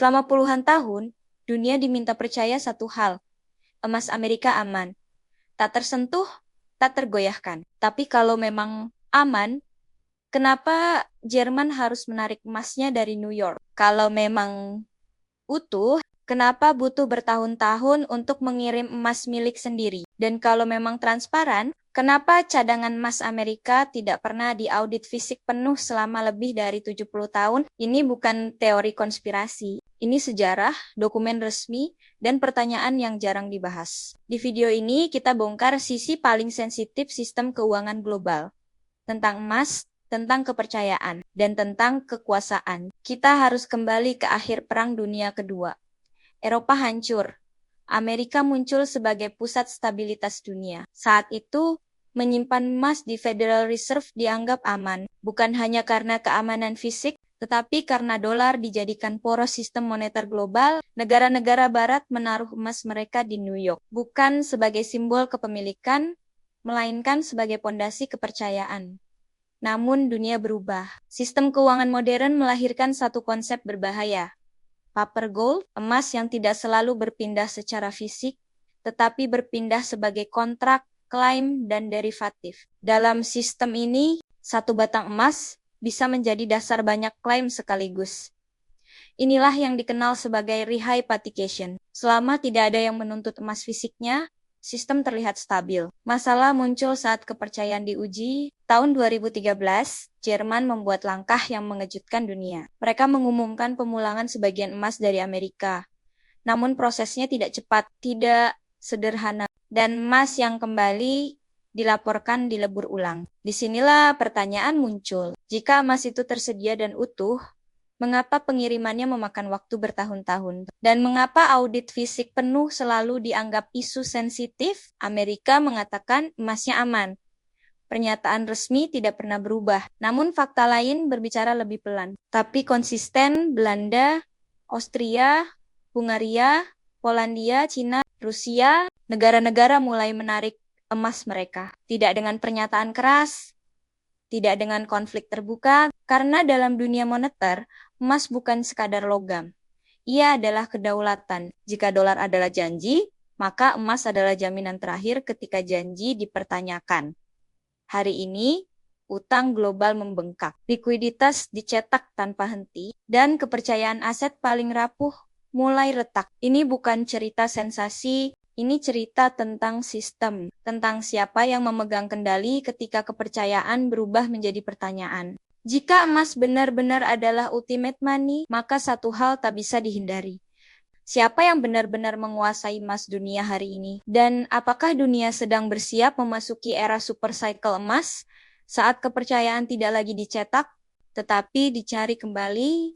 Selama puluhan tahun, dunia diminta percaya satu hal, emas Amerika aman. Tak tersentuh, tak tergoyahkan. Tapi kalau memang aman, kenapa Jerman harus menarik emasnya dari New York? Kalau memang utuh, kenapa butuh bertahun-tahun untuk mengirim emas milik sendiri? Dan kalau memang transparan, kenapa cadangan emas Amerika tidak pernah diaudit fisik penuh selama lebih dari 70 tahun? Ini bukan teori konspirasi. Ini sejarah, dokumen resmi, dan pertanyaan yang jarang dibahas. Di video ini kita bongkar sisi paling sensitif sistem keuangan global. Tentang emas, tentang kepercayaan, dan tentang kekuasaan. Kita harus kembali ke akhir Perang Dunia Kedua. Eropa hancur. Amerika muncul sebagai pusat stabilitas dunia. Saat itu, menyimpan emas di Federal Reserve dianggap aman, bukan hanya karena keamanan fisik, tetapi karena dolar dijadikan poros sistem moneter global. Negara-negara barat menaruh emas mereka di New York, bukan sebagai simbol kepemilikan, melainkan sebagai pondasi kepercayaan. Namun dunia berubah. Sistem keuangan modern melahirkan satu konsep berbahaya. Paper gold, emas yang tidak selalu berpindah secara fisik, tetapi berpindah sebagai kontrak, klaim, dan derivatif. Dalam sistem ini, satu batang emas bisa menjadi dasar banyak klaim sekaligus. Inilah yang dikenal sebagai rehypothecation. Selama tidak ada yang menuntut emas fisiknya, sistem terlihat stabil. Masalah muncul saat kepercayaan diuji. Tahun 2013, Jerman membuat langkah yang mengejutkan dunia. Mereka mengumumkan pemulangan sebagian emas dari Amerika. Namun prosesnya tidak cepat, tidak sederhana, dan emas yang kembali dilaporkan dilebur ulang. Disinilah pertanyaan muncul. Jika emas itu tersedia dan utuh, mengapa pengirimannya memakan waktu bertahun-tahun? Dan mengapa audit fisik penuh selalu dianggap isu sensitif? Amerika mengatakan emasnya aman. Pernyataan resmi tidak pernah berubah. Namun fakta lain berbicara lebih pelan. Tapi konsisten. Belanda, Austria, Hungaria, Polandia, Cina, Rusia, negara-negara mulai menarik emas mereka. Tidak dengan pernyataan keras, tidak dengan konflik terbuka, karena dalam dunia moneter, emas bukan sekadar logam. Ia adalah kedaulatan. Jika dolar adalah janji, maka emas adalah jaminan terakhir ketika janji dipertanyakan. Hari ini, utang global membengkak, likuiditas dicetak tanpa henti, dan kepercayaan aset paling rapuh mulai retak. Ini bukan cerita sensasi, ini cerita tentang sistem, tentang siapa yang memegang kendali ketika kepercayaan berubah menjadi pertanyaan. Jika emas benar-benar adalah ultimate money, maka satu hal tak bisa dihindari. Siapa yang benar-benar menguasai emas dunia hari ini? Dan apakah dunia sedang bersiap memasuki era super cycle emas saat kepercayaan tidak lagi dicetak, tetapi dicari kembali?